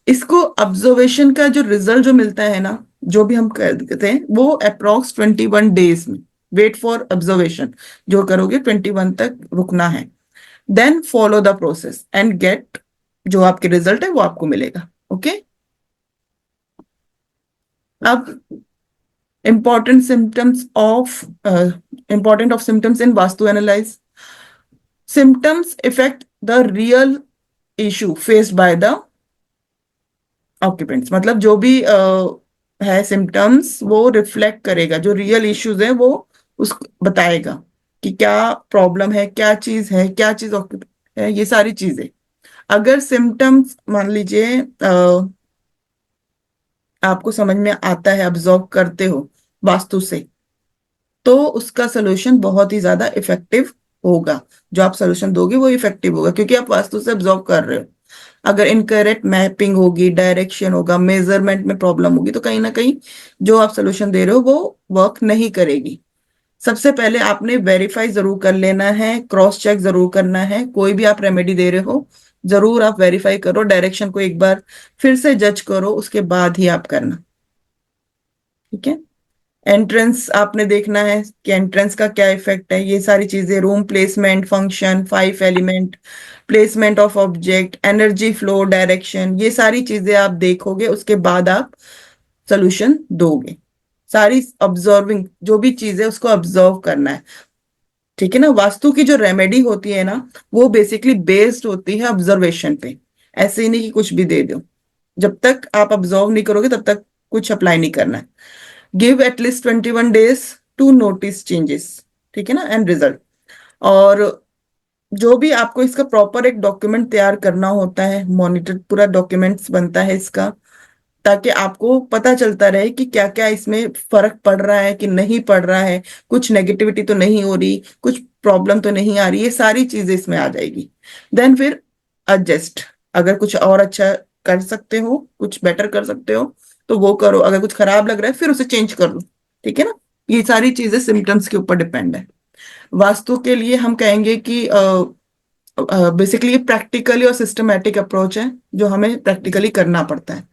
इसको ऑब्जर्वेशन का जो रिजल्ट जो मिलता है ना, जो भी हम करते हैं, वो अप्रोक्स 21 डेज में, वेट फॉर ऑब्जर्वेशन जो करोगे 21 तक रुकना है। Then follow the process and get, जो आपके रिजल्ट है वो आपको मिलेगा। ओके। अब important of symptoms in vastu analyse. Symptoms effect the real issue faced by the occupants, मतलब जो भी है सिम्टम्स वो रिफ्लेक्ट करेगा, जो रियल इश्यूज है वो उस बताएगा कि क्या प्रॉब्लम है, क्या चीज है, क्या चीज है, ये सारी चीजें। अगर सिम्टम्स मान लीजिए आपको समझ में आता है, ऑब्जर्व करते हो वास्तु से, तो उसका सोल्यूशन बहुत ही ज्यादा इफेक्टिव होगा। जो आप सोल्यूशन दोगे वो इफेक्टिव होगा, क्योंकि आप वास्तु से ऑब्जर्व कर रहे हो। अगर इनकरेक्ट मैपिंग होगी, डायरेक्शन होगा, मेजरमेंट में प्रॉब्लम होगी, तो कहीं ना कहीं जो आप सोल्यूशन दे रहे हो वो वर्क नहीं करेगी। सबसे पहले आपने वेरीफाई जरूर कर लेना है, क्रॉस चेक जरूर करना है। कोई भी आप रेमेडी दे रहे हो, जरूर आप वेरीफाई करो, डायरेक्शन को एक बार फिर से जज करो, उसके बाद ही आप करना, ठीक है। एंट्रेंस आपने देखना है कि एंट्रेंस का क्या इफेक्ट है, ये सारी चीजें, room placement, function, 5 element, placement of object, energy flow, direction, ये सारी चीजें आप देखोगे, उसके बाद आप सोल्यूशन दोगे। सारी ऑब्जर्विंग जो भी चीज है उसको ऑब्जर्व करना है, ठीक है ना। वास्तु की जो रेमेडी होती है ना, वो बेसिकली बेस्ड होती है ऑब्जर्वेशन पे। ऐसे ही नहीं कि कुछ भी दे दो, जब तक आप ऑब्जर्व नहीं करोगे तब तक कुछ अप्लाई नहीं करना है। Give at least 21 days to notice changes, ठीक है ना, एंड रिजल्ट। और जो भी आपको इसका प्रॉपर एक डॉक्यूमेंट तैयार करना होता है, मॉनिटर पूरा डॉक्यूमेंट्स बनता है इसका, ताकि आपको पता चलता रहे कि क्या क्या इसमें फर्क पड़ रहा है कि नहीं पड़ रहा है, कुछ नेगेटिविटी तो नहीं हो रही, कुछ प्रॉब्लम तो नहीं आ रही, ये सारी चीजें इसमें आ जाएगी। देन फिर एडजस्ट, अगर कुछ और अच्छा कर सकते हो, कुछ बेटर कर सकते हो तो वो करो, अगर कुछ खराब लग रहा है फिर उसे चेंज कर लो। ठीक है ना, ये सारी चीजें सिम्टम्स के ऊपर डिपेंड है। वास्तु के लिए हम कहेंगे कि बेसिकली ये प्रैक्टिकली और सिस्टमेटिक अप्रोच है जो हमें प्रैक्टिकली करना पड़ता है।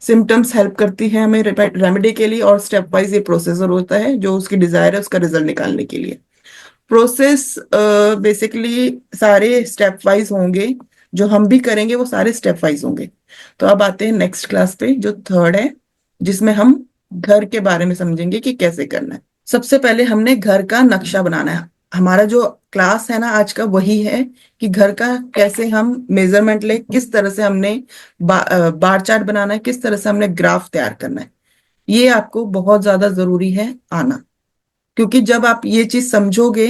सिम्टम्स हेल्प करती है हमें रेमेडी के लिए, और स्टेप वाइज ये प्रोसेसर होता है जो उसकी डिजायर है उसका रिजल्ट निकालने के लिए। प्रोसेस बेसिकली सारे स्टेप वाइज होंगे, जो हम भी करेंगे वो सारे स्टेप वाइज होंगे। तो अब आते हैं नेक्स्ट क्लास पे जो थर्ड है, जिसमें हम घर के बारे में समझेंगे कि कैसे करना है। सबसे पहले हमने घर का नक्शा बनाना है। हमारा जो क्लास है ना आज का वही है कि घर का कैसे हम मेजरमेंट ले, किस तरह से हमने बार चार्ट बनाना है, किस तरह से हमने ग्राफ तैयार करना है। ये आपको बहुत ज्यादा जरूरी है आना, क्योंकि जब आप ये चीज समझोगे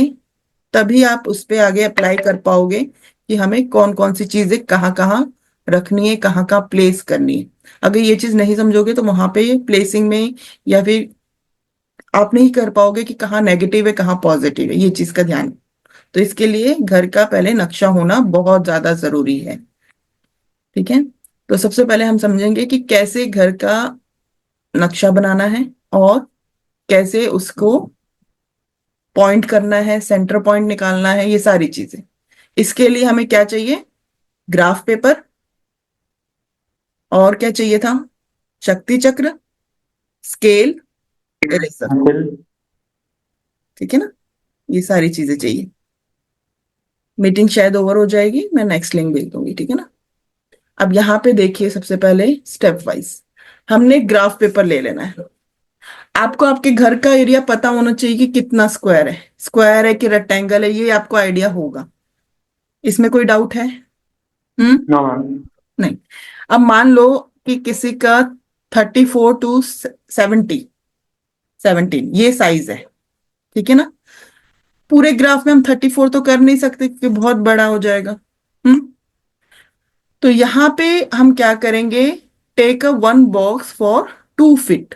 तभी आप उस पे आगे अप्लाई कर पाओगे कि हमें कौन कौन सी चीजें कहाँ कहाँ रखनी है, कहाँ कहाँ प्लेस करनी है। अगर ये चीज नहीं समझोगे तो वहां पे प्लेसिंग में या फिर आप नहीं कर पाओगे कि कहाँ नेगेटिव है कहाँ पॉजिटिव है, ये चीज का ध्यान। तो इसके लिए घर का पहले नक्शा होना बहुत ज्यादा जरूरी है। ठीक है, तो सबसे पहले हम समझेंगे कि कैसे घर का नक्शा बनाना है और कैसे उसको पॉइंट करना है, सेंटर पॉइंट निकालना है, ये सारी चीजें। इसके लिए हमें क्या चाहिए? ग्राफ पेपर, और क्या चाहिए था? शक्ति चक्र, स्केल, इरेजर। पेंसिल। ठीक है ना, ये सारी चीजें चाहिए। मीटिंग शायद ओवर हो जाएगी, मैं नेक्स्ट लिंक भेज दूंगी। ठीक है ना, अब यहाँ पे देखिए सबसे पहले स्टेप वाइज हमने ग्राफ पेपर ले लेना है। आपको आपके घर का एरिया पता होना चाहिए कि कितना स्क्वायर है कि रेक्टेंगल है, ये आपको आइडिया होगा। इसमें कोई डाउट है? हम्म। No ma'am. नहीं। अब मान लो कि किसी का 34 to 70, 17 ये साइज है। ठीक है ना, पूरे ग्राफ में हम 34 तो कर नहीं सकते क्योंकि बहुत बड़ा हो जाएगा। हम्म। तो यहां पे हम क्या करेंगे? Take a one box for 2 feet,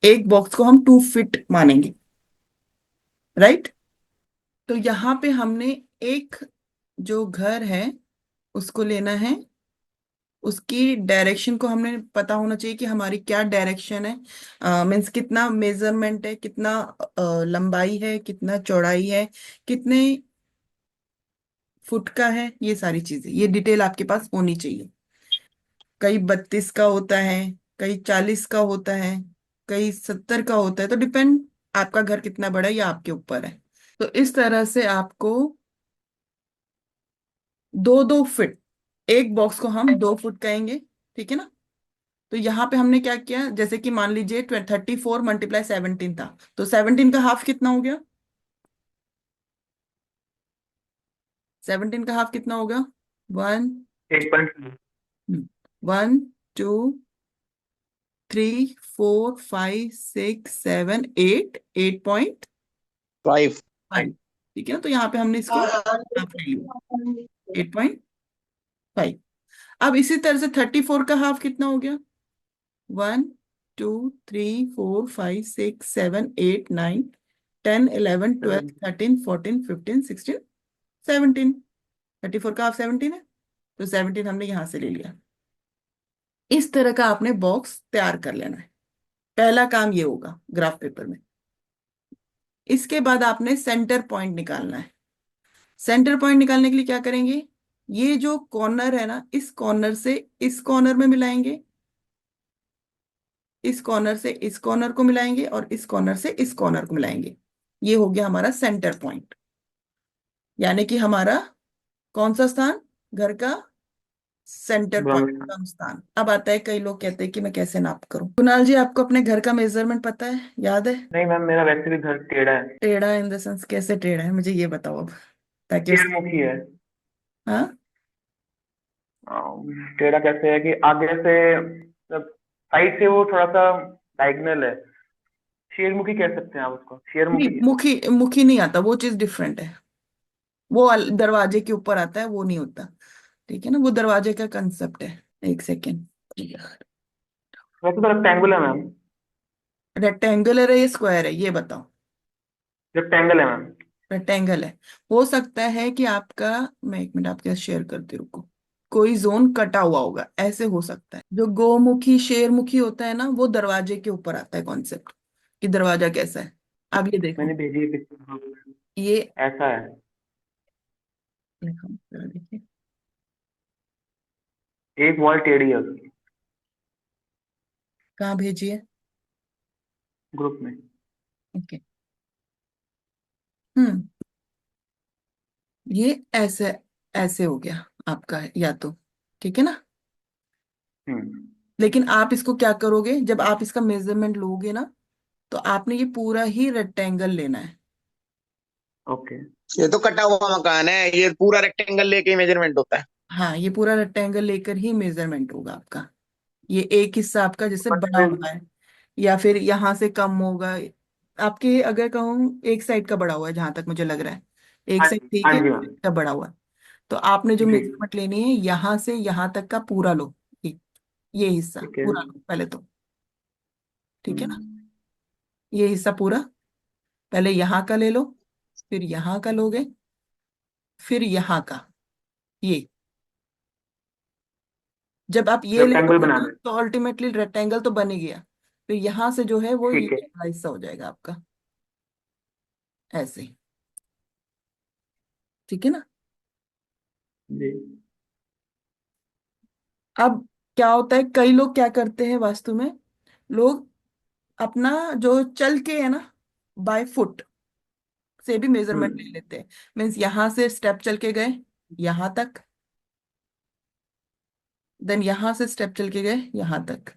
एक बॉक्स को हम 2 फीट मानेंगे, राइट। तो यहाँ पे हमने एक जो घर है उसको लेना है, उसकी डायरेक्शन को हमने पता होना चाहिए कि हमारी क्या डायरेक्शन है, मीन्स कितना मेजरमेंट है, कितना लंबाई है, कितना चौड़ाई है, कितने फुट का है, ये सारी चीजें, ये डिटेल आपके पास होनी चाहिए। कई 32 का होता है, कई 40 का होता है, कई 70 का होता है, तो डिपेंड आपका घर कितना बड़ा है ये आपके ऊपर है। तो इस तरह से आपको 2-2 फीट, एक बॉक्स को हम 2 फुट कहेंगे। ठीक है ना, तो यहाँ पे हमने क्या किया, जैसे कि मान लीजिए 34 × 17 था, तो 17 का हाफ कितना हो गया? 17 का हाफ कितना होगा? वन, 1.2। 1 2 3 4 5 6 7 8 8.5। 5। ठीक है ना, तो यहाँ पे हमने इसको हाफ ले लिया, 8.5। अब इसी तरह से 34 का हाफ कितना हो गया? 1 2 3 4 5 6 7 8 9 10 11 12 13 14 15 16 17। 34 का हाफ 17 है, तो 17 हमने यहां से ले लिया। इस तरह का आपने बॉक्स तैयार कर लेना है, पहला काम ये होगा ग्राफ पेपर में। इसके बाद आपने सेंटर पॉइंट निकालना है। सेंटर पॉइंट निकालने के लिए क्या करेंगे? ये जो कॉर्नर है ना, इस कॉर्नर से इस कॉर्नर में मिलाएंगे, इस कॉर्नर से इस कॉर्नर को मिलाएंगे, और इस कॉर्नर से इस कॉर्नर को मिलाएंगे। ये हो गया हमारा सेंटर पॉइंट, यानी कि हमारा कौन सा स्थान? घर का सेंटर पॉइंट ब्रह्म। का स्थान। अब आता है, कई लोग कहते हैं कि मैं कैसे नाप करूं। कुणाल जी, आपको अपने घर का मेजरमेंट पता है, याद है? नहीं मैम, मेरा वैसे भी घर टेढ़ा है। टेढ़ा इन द सेंस कैसे टेढ़ा है, मुझे ये बताओ अब, ताकि उस। टेढ़मुखी है। हाँ। टेढ़ा कैसे है कि आगे से, मतलब साइड से वो थोड़ा सा डायगनल है। शेरमुखी कह सकते हैं आप उसको, नहीं, शेरमुखी है। मुखी मुखी नहीं आता, वो चीज डिफरेंट है। वो दरवाजे के ऊपर आता है, वो नहीं होता। ठीक है ना, वो दरवाजे का कंसेप्ट है। एक सेकेंड। वैसे तो रेक्टेंगुलर है मैम। रेक्टेंगुलर है या स्क्वायर है, ये बताओ। रेक्टेंगल है मैम। रेक्टेंगल है। हो सकता है कि आपका, मैं एक मिनट आपके साथ शेयर करती हूँ, रुको, कोई जोन कटा हुआ होगा, ऐसे हो सकता है। जो गोमुखी शेरमुखी होता है ना, वो दरवाजे के ऊपर आता है कॉन्सेप्ट, कि दरवाजा कैसा है। अब ये देखो, मैंने भेजी है पिक्चर। ये ऐसा है। देखो, जरा देखिए, एक वॉल टेढ़ी है उसकी। कहाँ भेजी है? ग्रुप में। ओके। हम्म। ये ऐसे, ऐसे हो गया आपका, या तो, ठीक है ना। हम्म। लेकिन आप इसको क्या करोगे, जब आप इसका मेजरमेंट लोगे ना, तो आपने ये पूरा ही रेक्टेंगल लेना है। ओके। ये तो कटा हुआ मकान है, ये पूरा रेक्टेंगल लेके मेजरमेंट होता है। हाँ, ये पूरा रेक्टेंगल लेकर ही मेजरमेंट होगा आपका। ये एक हिस्सा आपका जैसे बट बड़ा हुआ है, या फिर यहाँ से कम होगा। आपके अगर कहूँ एक साइड का बड़ा हुआ है, जहां तक मुझे लग रहा है, एक हाँ साइड जी, ठीक हाँ है, जी मैम। का बड़ा हुआ है। तो आपने जो जी। मेजरमेंट लेनी है, यहाँ से यहाँ तक का पूरा लो। ये हिस्सा ठीक है। पूरा लो पहले तो, ठीक है ना। हम्म। ये हिस्सा पूरा, पहले यहाँ का ले लो, फिर यहाँ का लोगे, फिर यहाँ का, ये। जब आप ये ले रेक्टेंगल लोगे बना ना, दे। तो अल्टीमेटली रेक्टेंगल तो बन ही गया। फिर यहाँ से जो है वो ये ठीक है। वाला हिस्सा हो जाएगा आपका, ऐसे, ठीक है ना। जी। अब क्या होता है, कई लोग क्या करते हैं वास्तु में, लोग अपना जो चल के है ना, बाय फुट से भी मेजरमेंट ले हम्म। लेते हैं। मीन्स यहाँ से स्टेप चल के गए यहाँ तक, देन यहाँ से स्टेप चल के गए यहाँ तक,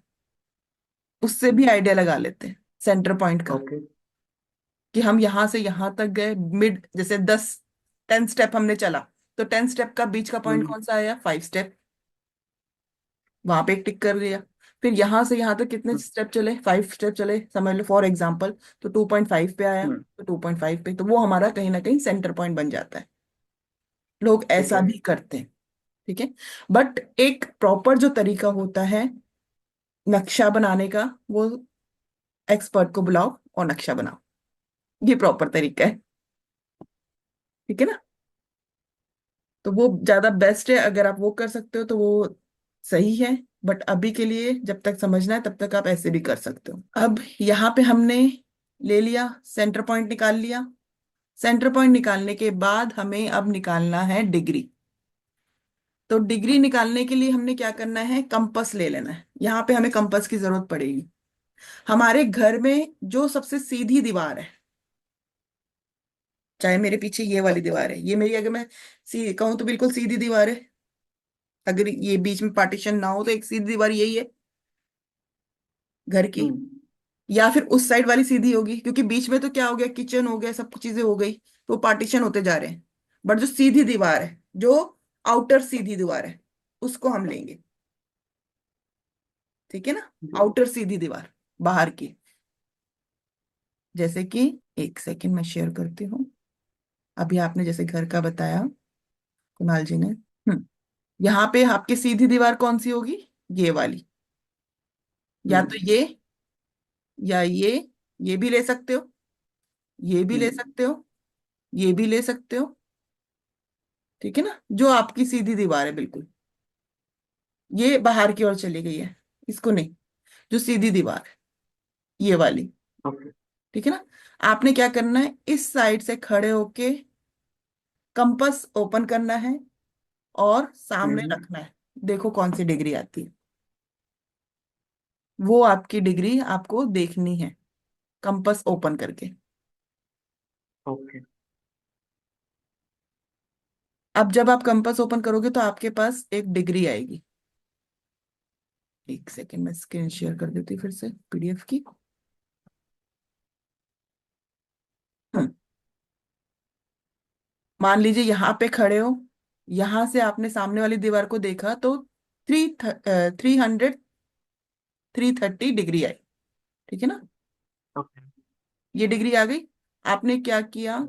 उससे भी आइडिया लगा लेते हैं सेंटर पॉइंट का, ओके। कि हम यहाँ से यहाँ तक गए, मिड जैसे 10 स्टेप हमने चला, तो 10 स्टेप का बीच का पॉइंट हम्म। कौन सा आया, 5 स्टेप, वहां पे एक टिक कर दिया। फिर यहां से यहां तक कितने हम्म। स्टेप चले, 5 स्टेप चले समझ लो फॉर एग्जाम्पल, तो 2.5 पे आया, हम्म। तो 2.5 पे, तो वो हमारा कहीं ना कहीं सेंटर पॉइंट बन जाता है। लोग ठीक ऐसा है। भी करते हैं, ठीक है। बट एक प्रॉपर जो तरीका होता है नक्शा बनाने का, वो एक्सपर्ट को बुलाओ और नक्शा बनाओ, ये प्रॉपर तरीका है, ठीक है ना। तो वो ज्यादा बेस्ट है, अगर आप वो कर सकते हो तो वो सही है। बट अभी के लिए जब तक समझना है तब तक आप ऐसे भी कर सकते हो। अब यहाँ पे हमने ले लिया, सेंटर पॉइंट निकाल लिया। सेंटर पॉइंट निकालने के बाद हमें अब निकालना है डिग्री। तो डिग्री निकालने के लिए हमने क्या करना है, कंपास ले लेना है। यहाँ पे हमें कंपास की जरूरत पड़ेगी। हमारे घर में जो सबसे सीधी दीवार है, चाहे मेरे पीछे ये वाली दीवार है, ये मेरी, अगर मैं कहूँ तो बिल्कुल सीधी दीवार है, अगर ये बीच में पार्टीशन ना हो तो एक सीधी दीवार यही है घर की। हम्म। या फिर उस साइड वाली सीधी होगी, क्योंकि बीच में तो क्या हो गया, किचन हो गया, सब कुछ चीजें हो गई, तो पार्टीशन होते जा रहे हैं। बट जो सीधी दीवार है, जो आउटर सीधी दीवार है, उसको हम लेंगे, ठीक है ना। जी। आउटर सीधी दीवार, बाहर की, जैसे कि, एक सेकंड मैं शेयर करती हूँ। अभी आपने जैसे घर का बताया कुणाल जी ने, यहाँ पे आपकी सीधी दीवार कौन सी होगी, ये वाली, या तो हम्म। या ये भी ले सकते हो, ये भी ले हम्म। सकते हो, ये भी ले सकते हो, ठीक है ना। जो आपकी सीधी दीवार है बिल्कुल, ये बाहर की ओर चली गई है, इसको नहीं, जो सीधी दीवार है ये वाली, ओके। ठीक है ना। आपने क्या करना है, इस साइड से खड़े होके कंपास ओपन करना है और सामने हम्म। रखना है। देखो कौन सी डिग्री आती है, वो आपकी डिग्री आपको देखनी है कंपास ओपन करके। ओके। अब जब आप कंपास ओपन करोगे तो आपके पास एक डिग्री आएगी। एक सेकेंड में स्क्रीन शेयर कर देती हूँ फिर से पीडीएफ की। हम्म, मान लीजिए यहाँ पे खड़े हो, यहाँ से आपने सामने वाली दीवार को देखा तो 330 ठीक है ना। ओके। ये डिग्री आ गई। आपने क्या किया,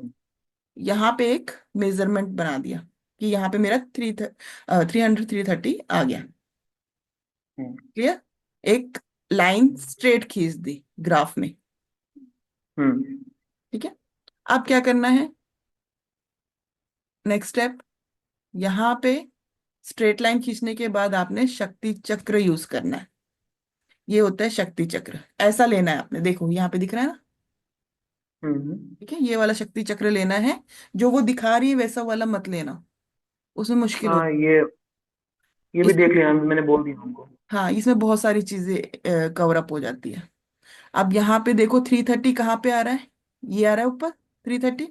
यहाँ पे एक मेजरमेंट बना दिया कि यहाँ पे मेरा 330 आ गया, हम्म। क्लियर। एक लाइन स्ट्रेट खींच दी ग्राफ में, हम्म। ठीक है। अब क्या करना है, नेक्स्ट स्टेप, यहाँ पे स्ट्रेट लाइन खींचने के बाद आपने शक्ति चक्र यूज करना है। ये होता है शक्ति चक्र, ऐसा लेना है आपने, देखो यहाँ पे दिख रहा है ना। हम्म। ठीक है, ये वाला शक्ति चक्र लेना है, जो वो दिखा रही है वैसा वाला मत लेना, उसमें मुश्किल हाँ, होती ये है। भी देख लिया मैंने, बोल दिया उनको। हाँ, इसमें बहुत सारी चीजें कवर अप हो जाती है। अब यहाँ पे देखो 330 कहाँ पे आ रहा है, ये आ रहा है ऊपर 330।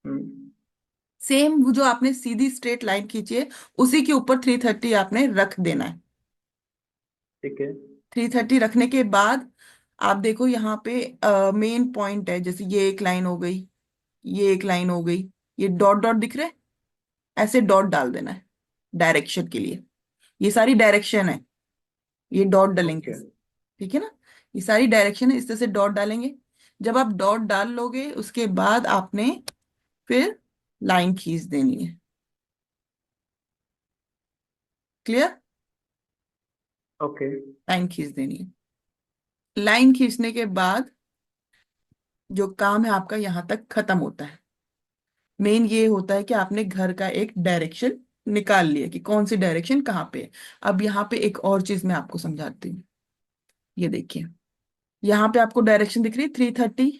हम्म। सेम वो जो आपने सीधी स्ट्रेट लाइन खींची है, उसी के ऊपर 330 आपने रख देना है। ठीक है। 330 रखने के बाद आप देखो यहाँ पे मेन पॉइंट है, जैसे ये एक लाइन हो गई, ये एक लाइन हो गई, ये डॉट डॉट दिख रहे हैं, ऐसे डॉट डाल देना है डायरेक्शन के लिए। ये सारी डायरेक्शन है, ये डॉट डालेंगे, ओके। ठीक है ना। ये सारी डायरेक्शन है, इस तरह से डॉट डालेंगे। जब आप डॉट डाल लोगे उसके बाद आपने फिर लाइन खींच देनी है। क्लियर? ओके। लाइन खींच देनी है। लाइन खींचने के बाद जो काम है आपका यहाँ तक खत्म होता है। मेन ये होता है कि आपने घर का एक डायरेक्शन निकाल लिया कि कौन सी डायरेक्शन कहाँ पे है। अब यहाँ पे एक और चीज मैं आपको समझाती हूँ। ये देखिए, यहाँ पे आपको डायरेक्शन दिख रही है 330,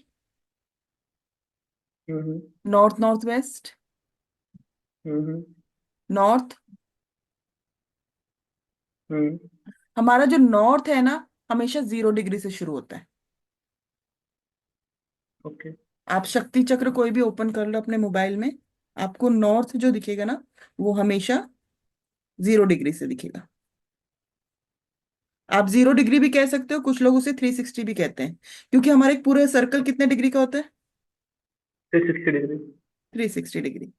हम्म। नॉर्थ नॉर्थ वेस्ट, हम्म। नॉर्थ। हम्म। हमारा जो नॉर्थ है ना, हमेशा 0 डिग्री से शुरू होता है। ओके। आप शक्ति चक्र कोई भी ओपन कर लो अपने मोबाइल में, आपको नॉर्थ जो दिखेगा ना, वो हमेशा 0 डिग्री से दिखेगा। आप 0 डिग्री भी कह सकते हो, कुछ लोग उसे 360 भी कहते हैं, क्योंकि हमारा एक पूरा सर्कल कितने डिग्री का होता है? 360 डिग्री। 360 डिग्री।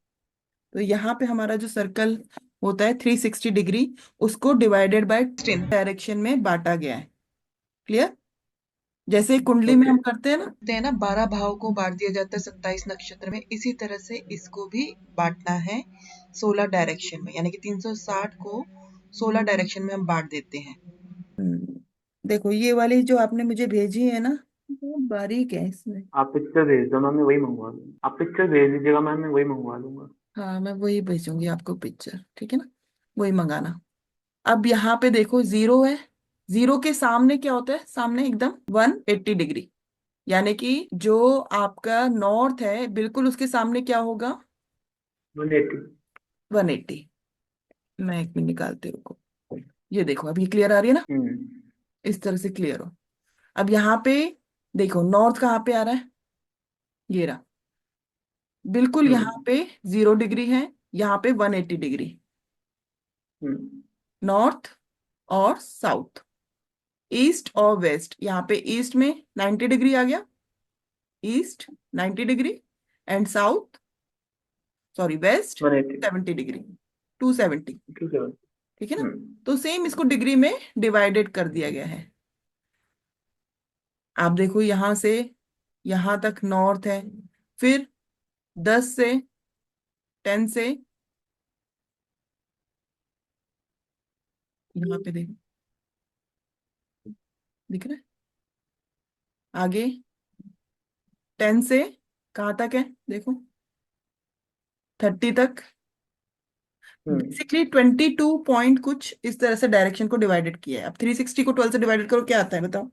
तो यहाँ पे हमारा जो सर्कल होता है 360 डिग्री, उसको डिवाइडेड बाय डायरेक्शन में बांटा गया है। क्लियर? जैसे कुंडली में ओके। हम करते हैं ना, 12 भाव को बांट दिया जाता है 27 नक्षत्र में, इसी तरह से इसको भी बांटना है 16 डायरेक्शन में, यानी कि 360 को 16 डायरेक्शन में हम बांट देते हैं। देखो ये वाली जो आपने मुझे भेजी है ना, बहुत बारीक है इसमें। आप पिक्चर भेज दो, मैं वही मंगवा लूंगा। आप पिक्चर भेज दीजिएगा मैम, मैं वही मंगवा लूंगा। हाँ, मैं वही भेजूंगी आपको पिक्चर, ठीक है ना, वही मंगाना। अब यहाँ पे देखो 0 है, 0 के सामने क्या होता है, सामने एकदम 180 डिग्री, यानी कि जो आपका नॉर्थ है बिल्कुल उसके सामने क्या होगा, 180। 180। मैं एक मिनट निकालती हूँ रुको। ये देखो अब ये क्लियर आ रही है ना, हम्म। इस तरह से क्लियर हो। अब यहाँ पे देखो नॉर्थ कहाँ पे आ रहा है, ये रहा, बिल्कुल यहाँ हम्म। पे 0 डिग्री है, यहाँ पे 180 डिग्री। हम्म। नॉर्थ और साउथ, ईस्ट और वेस्ट, यहाँ पे ईस्ट में 90 डिग्री आ गया, east 90 degree, and south, sorry west 180। 70 degree, 270। 270। ठीक है ना। हम्म। तो सेम इसको डिग्री में डिवाइडेड कर दिया गया है। आप देखो यहां से यहां तक नॉर्थ है, फिर 10 से यहाँ पे देखो, दिख रहा है आगे, 10 से कहाँ तक है देखो, 30 तक। हम्म। बेसिकली 22 पॉइंट कुछ इस तरह से डायरेक्शन को डिवाइडेड किया है। अब 360 को 12 से डिवाइडेड करो, क्या आता है बताओ?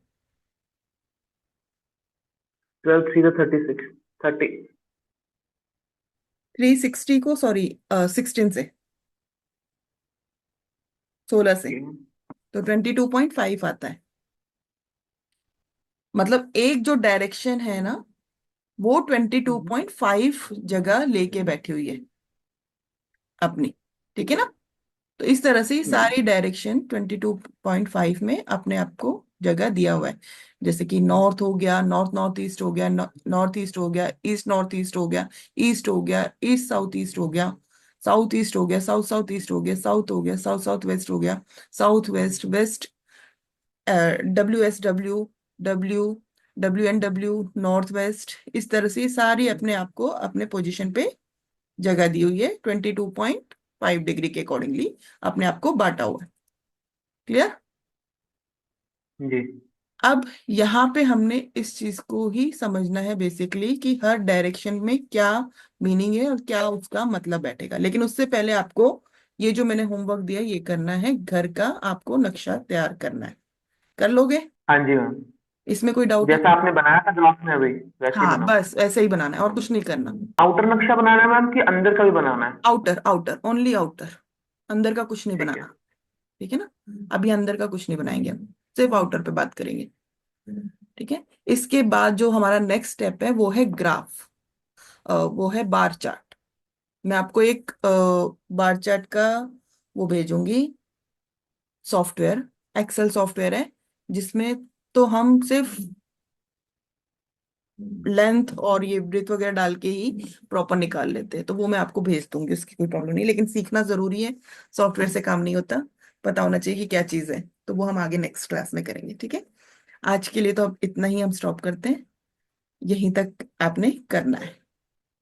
12 3 36। 30। 360 को सॉरी 16 से, 16 से, ओके। तो 22.5 आता है। मतलब एक जो डायरेक्शन है ना, वो ट्वेंटी टू हम्म। पॉइंट फाइव जगह लेके बैठी हुई है अपनी। ठीक ठीक है है। ना। तो इस तरह से ये हम्म। सारी डायरेक्शन 22.5 में अपने आप को जगह दिया हुआ है। जैसे कि नॉर्थ हो गया, नॉर्थ नॉर्थ ईस्ट हो गया, नॉर्थ ईस्ट हो गया, ईस्ट नॉर्थ ईस्ट हो गया, ईस्ट हो गया, ईस्ट साउथ ईस्ट हो गया, साउथ ईस्ट हो गया, साउथ साउथ ईस्ट हो गया, साउथ हो गया, साउथ साउथ वेस्ट हो गया, south west west, WSW, W, WNW, north west. इस तरह से सारी अपने आप को अपने पोजीशन पे जगह दी हुई है, 22.5 डिग्री के अकॉर्डिंगली अपने आप को बांटा हुआ है। क्लियर? जी। अब यहाँ पे हमने इस चीज को ही समझना है बेसिकली कि हर डायरेक्शन में क्या मीनिंग है और क्या उसका मतलब बैठेगा। लेकिन उससे पहले आपको ये जो मैंने होमवर्क दिया ये करना है, घर का आपको नक्शा तैयार करना है। कर लोगे? हाँ जी मैम। इसमें कोई डाउट है? जैसा आपने बनाया था ड्राफ्ट में अभी वैसे ही हाँ बनाओ। बस ऐसे ही बनाना है और कुछ नहीं करना। आउटर नक्शा बनाना है मैम कि अंदर का भी बनाना है? Outer, outer, only outer. अंदर का कुछ नहीं ठीक है। बनाना। ठीक है ना? अभी अंदर का कुछ नहीं बनाएंगे हम, सिर्फ आउटर पे बात करेंगे। ठीक है। इसके बाद जो हमारा नेक्स्ट स्टेप है वो है ग्राफ, वो है बार चार्ट। मैं आपको एक बार चार्ट का वो भेजूंगी, सॉफ्टवेयर, एक्सेल सॉफ्टवेयर है जिसमें तो हम सिर्फ लेंथ और ये ब्रेथ वगैरह डाल के ही प्रॉपर निकाल लेते हैं। तो वो मैं आपको भेज दूंगी, उसकी कोई प्रॉब्लम नहीं, लेकिन सीखना जरूरी है। सॉफ्टवेयर से काम नहीं होता, पता होना चाहिए कि क्या चीज है। तो वो हम आगे नेक्स्ट क्लास में करेंगे। ठीक है। आज के लिए तो अब इतना ही हम स्टॉप करते हैं, यहीं तक आपने करना है।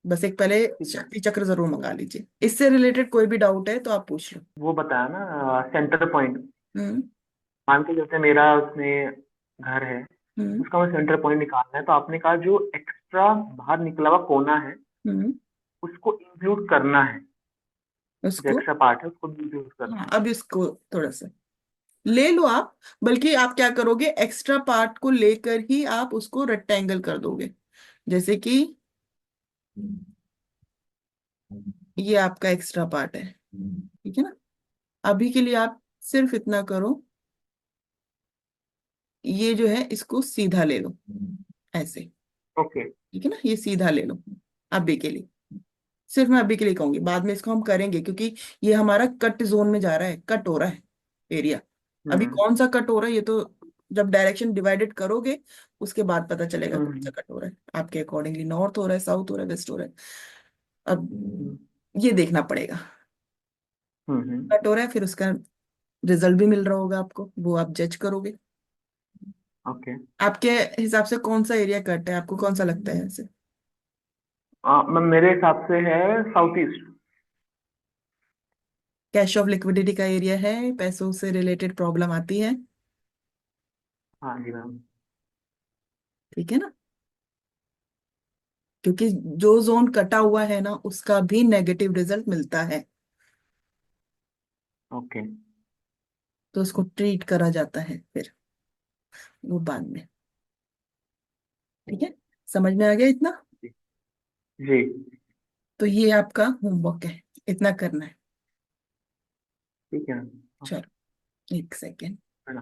बस एक पहले ठीक है। शक्ति चक्र जरूर मंगा लीजिए। इससे रिलेटेड कोई भी डाउट है तो आप पूछ लो। वो बताया ना सेंटर पॉइंट। हम्म। मान के जैसे मेरा उसमें घर है, हम्म। उसका मुझे सेंटर पॉइंट निकालना है, तो आपने कहा जो एक्स्ट्रा बाहर निकला हुआ कोना है हम्म। उसको इंक्लूड करना है। जो उसको, एक्स्ट्रा पार्ट है उसको भी इंक्लूड करना हाँ है। अब इसको थोड़ा सा ले लो आप। बल्कि आप क्या करोगे, एक्स्ट्रा पार्ट को लेकर ही आप उसको रेक्टेंगल कर दोगे। जैसे कि ये आपका एक्स्ट्रा पार्ट है। ठीक है ना? अभी के लिए आप सिर्फ इतना करो, ये जो है इसको सीधा ले लो, ऐसे। ओके। ठीक है ना? ये सीधा ले लो अभी के लिए। सिर्फ मैं अभी के लिए कहूंगी, बाद में इसको हम करेंगे क्योंकि ये हमारा कट जोन में जा रहा है, कट हो रहा है एरिया। अभी हम्म। कौन सा कट हो रहा है ये तो जब डायरेक्शन डिवाइडेड करोगे उसके बाद पता चलेगा कौन सा हम्म। कट हो रहा है आपके अकॉर्डिंगली। नॉर्थ हो रहा है, साउथ हो रहा है, वेस्ट हो रहा है। अब हम्म। ये देखना पड़ेगा। हम्म। कट हो रहा है फिर उसका रिजल्ट भी मिल रहा होगा आपको, वो आप जज करोगे। ओके। आपके हिसाब से कौन सा एरिया कट है, आपको कौन सा लगता है ऐसे? मैम मेरे हिसाब से है south east. Cash of liquidity का एरिया है, पैसों से रिलेटेड प्रॉब्लम आती है। हाँ जी मैम। ठीक है ना? क्योंकि जो जोन कटा हुआ है ना उसका भी नेगेटिव रिजल्ट मिलता है, ओके। तो उसको ट्रीट करा जाता है फिर वो बाद में। ठीक है? समझ में आ गया इतना? जी। तो ये आपका होमवर्क है, इतना करना है। ठीक है मैम। चलो, एक सेकेंड। ओके।